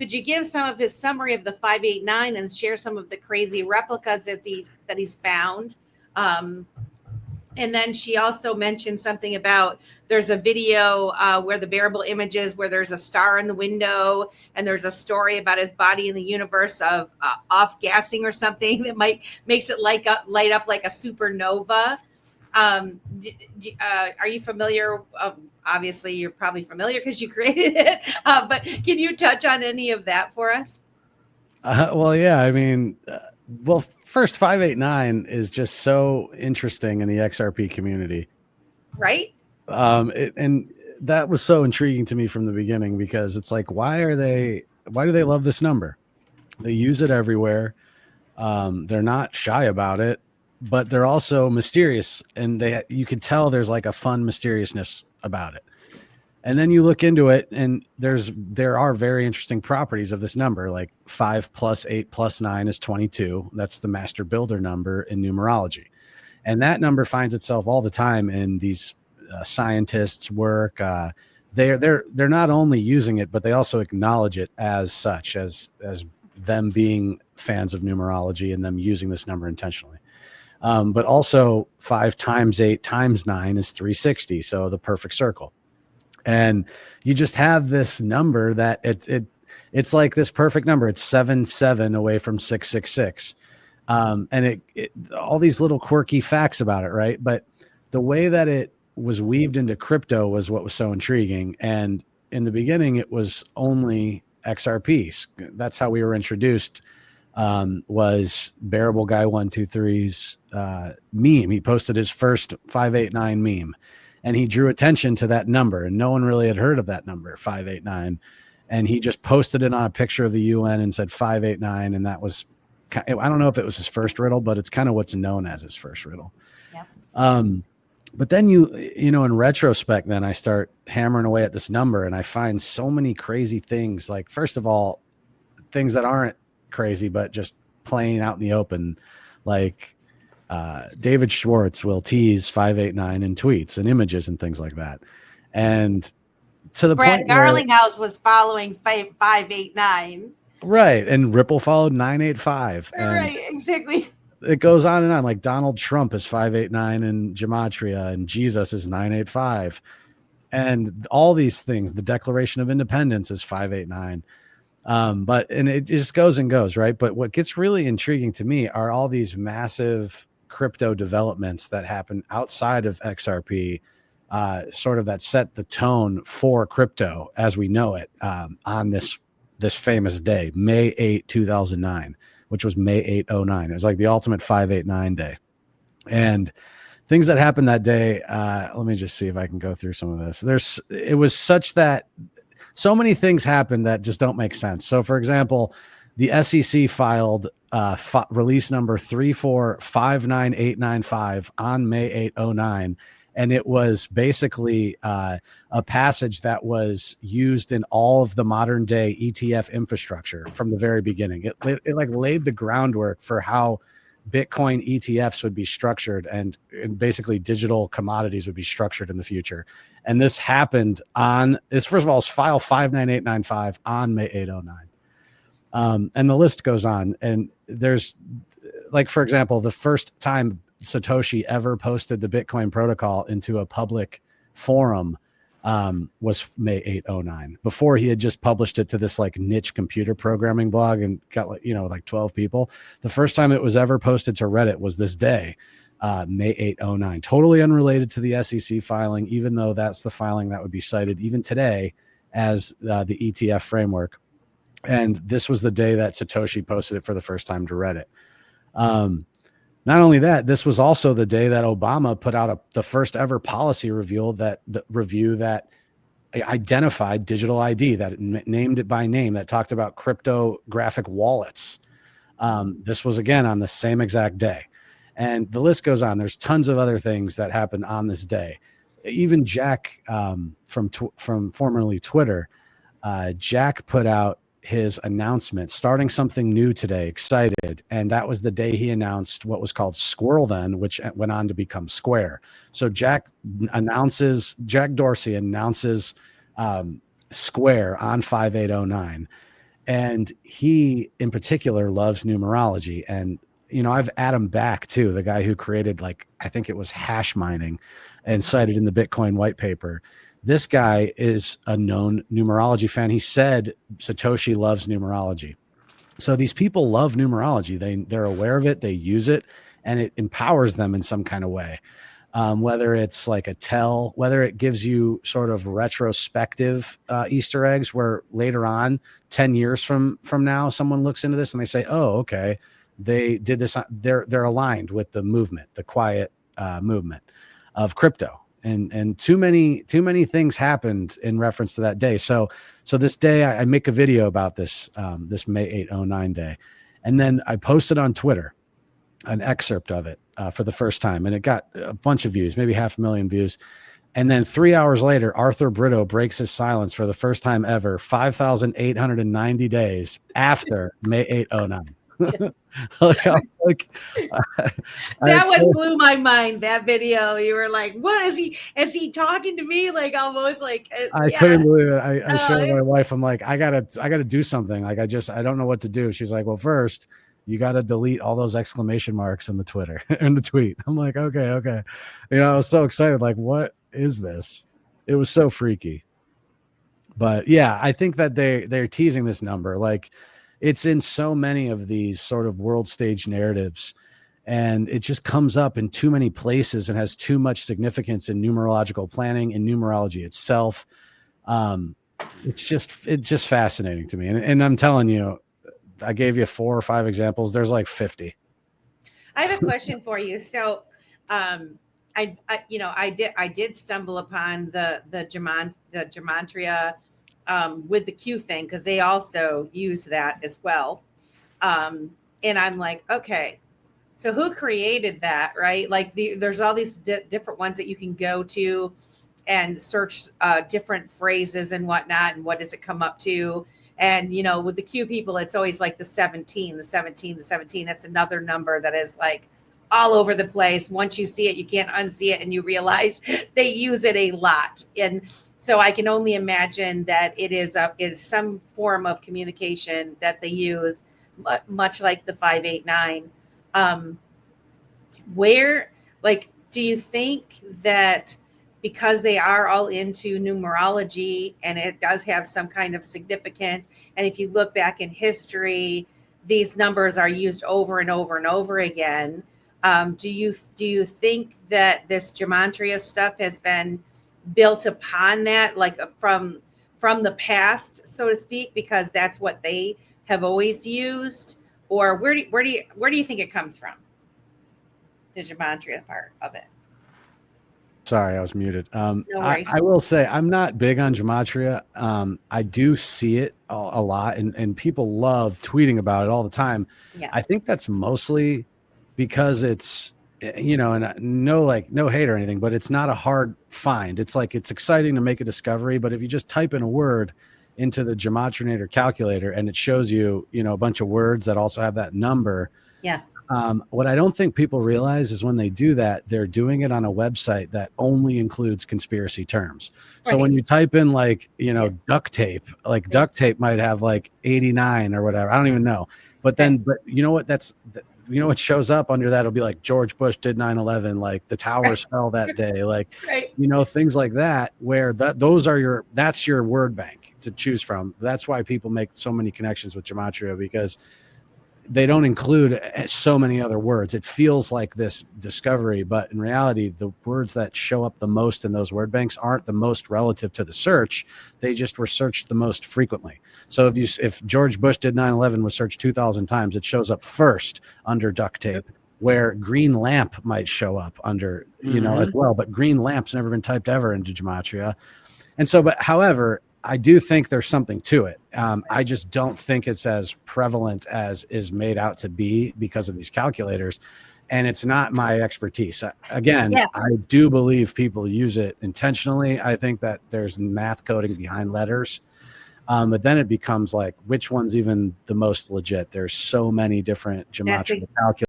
Could you give some of his summary of the 589 and share some of the crazy replicas that he's found? And then she also mentioned something about there's a video where the bearable images where there's a star in the window and there's a story about his body in the universe of off gassing or something that makes it light up like a supernova. Are you familiar? Obviously, you're probably familiar because you created it. But can you touch on any of that for us? Well, yeah. I mean, well, first 589 is just so interesting in the XRP community, right? And that was so intriguing to me from the beginning because it's like, why do they love this number? They use it everywhere. They're not shy about it, but they're also mysterious, and you can tell there's like a fun mysteriousness about it. And then you look into it, and there are very interesting properties of this number, like 5 + 8 + 9 is 22. That's the master builder number in numerology. And that number finds itself all the time in these scientists' work. They're not only using it, but they also acknowledge it as such, as them being fans of numerology and them using this number intentionally. But also 5 × 8 × 9 is 360. So the perfect circle. And you just have this number that it's like this perfect number. It's 7 away from 666. And all these little quirky facts about it, right? But the way that it was weaved into crypto was what was so intriguing. And in the beginning, it was only XRPs. That's how we were introduced. Was Bearable Guy 123's meme. He posted his first 589 meme. And he drew attention to that number, and no one really had heard of that number, 589. And he just posted it on a picture of the UN and said 589. And that was, I don't know if it was his first riddle, but it's kind of what's known as his first riddle. Yeah. But then in retrospect, then I start hammering away at this number, and I find so many crazy things. Like, first of all, things that aren't crazy, but just plain out in the open, like David Schwartz will tease 589 in tweets and images and things like that. And to the Brad point Garlinghouse was following 589. Right. And Ripple followed 985. Right, exactly. It goes on and on. Like Donald Trump is 589 in Gematria, and Jesus is 985. And all these things, the Declaration of Independence is 589. And it just goes and goes, right? But what gets really intriguing to me are all these massive crypto developments that happen outside of XRP, sort of that set the tone for crypto as we know it, on this famous day, May 8, 2009, which was May 8, 09. It was like the ultimate 589 day. And things that happened that day, let me just see if I can go through some of this. It was such that so many things happened that just don't make sense. So, for example, the SEC filed release number 3459895 on May 8, 09. And it was basically a passage that was used in all of the modern day ETF infrastructure from the very beginning. It like laid the groundwork for how Bitcoin ETFs would be structured, and basically digital commodities would be structured in the future. And this happened first of all, it's file 59895 on May 8, 09. And the list goes on. And there's, like, for example, the first time Satoshi ever posted the Bitcoin protocol into a public forum was May 8, 09. Before, he had just published it to this like niche computer programming blog and got like 12 people. The first time it was ever posted to Reddit was this day, May 8, 09. Totally unrelated to the SEC filing, even though that's the filing that would be cited even today as the ETF framework. And this was the day that Satoshi posted it for the first time to Reddit. Not only that, this was also the day that Obama put out the first ever policy review that identified digital ID, that named it by name, that talked about cryptographic wallets. This was, again, on the same exact day. And the list goes on. There's tons of other things that happened on this day. Even Jack from formerly Twitter, Jack put out his announcement, starting something new today, excited. And that was the day he announced what was called Squirrel then, which went on to become Square. So Jack Dorsey announces Square on 5809. And he in particular loves numerology. And, I've Adam Back too, the guy who created, like, I think it was hash mining and cited in the Bitcoin white paper. This guy is a known numerology fan. He said Satoshi loves numerology. So these people love numerology. They're aware of it. They use it, and it empowers them in some kind of way. Whether it's like a tell, whether it gives you sort of retrospective Easter eggs, where later on, 10 years from now, someone looks into this and they say, "Oh, okay, they did this. They're aligned with the movement, the quiet movement of crypto." And too many things happened in reference to that day. So this day I make a video about this May 809 day, and then I posted on Twitter an excerpt of it for the first time, and it got a bunch of views, maybe 500,000 views. And then 3 hours later, Arthur Brito breaks his silence for the first time ever, 5,890 days after May 809. That one blew my mind. That video, you were like, "What is he? Is he talking to me?" Like almost like I couldn't believe it. I showed my wife. I'm like, I gotta do something. Like I don't know what to do. She's like, "Well, first you got to delete all those exclamation marks in the Twitter in the tweet." I'm like, okay. I was so excited. Like, what is this? It was so freaky. But yeah, I think that they're teasing this number. Like, it's in so many of these sort of world stage narratives, and it just comes up in too many places and has too much significance in numerological planning and numerology itself. It's just fascinating to me. And I'm telling you, I gave you 4 or 5 examples. There's like 50. I have a question for you. So, I did stumble upon the gematria with the Q thing, because they also use that as well. And I'm like, okay, so who created that, right? Like there's all these different ones that you can go to and search different phrases and whatnot, and what does it come up to? And, with the Q people, it's always like the 17. That's another number that is like all over the place. Once you see it, you can't unsee it, and you realize they use it a lot. And so I can only imagine that it is some form of communication that they use, much like the 589. Do you think that because they are all into numerology and it does have some kind of significance, and if you look back in history, these numbers are used over and over and over again, do you think that this gematria stuff has been built upon that, like from the past, so to speak, because that's what they have always used? Or where do you think it comes from, the gematria part of it? Sorry, I was muted. No worries. I will say I'm not big on gematria. I do see it a lot, and people love tweeting about it all the time. Yeah. I think that's mostly because it's, and no hate or anything, but it's not a hard find. It's like, it's exciting to make a discovery, but if you just type in a word into the Gematrinator calculator and it shows you, a bunch of words that also have that number. Yeah. What I don't think people realize is when they do that, they're doing it on a website that only includes conspiracy terms. So when you type in duct tape, duct tape might have like 89 or whatever. I don't even know. But you know what? What shows up under that will be like George Bush did 9/11, like the towers fell that day, like, things like that, where that's your word bank to choose from. That's why people make so many connections with gematria, because they don't include so many other words. It feels like this discovery, but in reality, the words that show up the most in those word banks aren't the most relative to the search. They just were searched the most frequently. So if George Bush did 9/11 was searched 2,000 times, it shows up first under duct tape, where green lamp might show up under, as well. But green lamp's never been typed ever into gematria. And so, however, I do think there's something to it. I just don't think it's as prevalent as is made out to be because of these calculators. And it's not my expertise. Again, I do believe people use it intentionally. I think that there's math coding behind letters. But then it becomes like, which one's even the most legit? There's so many different gematria calculators.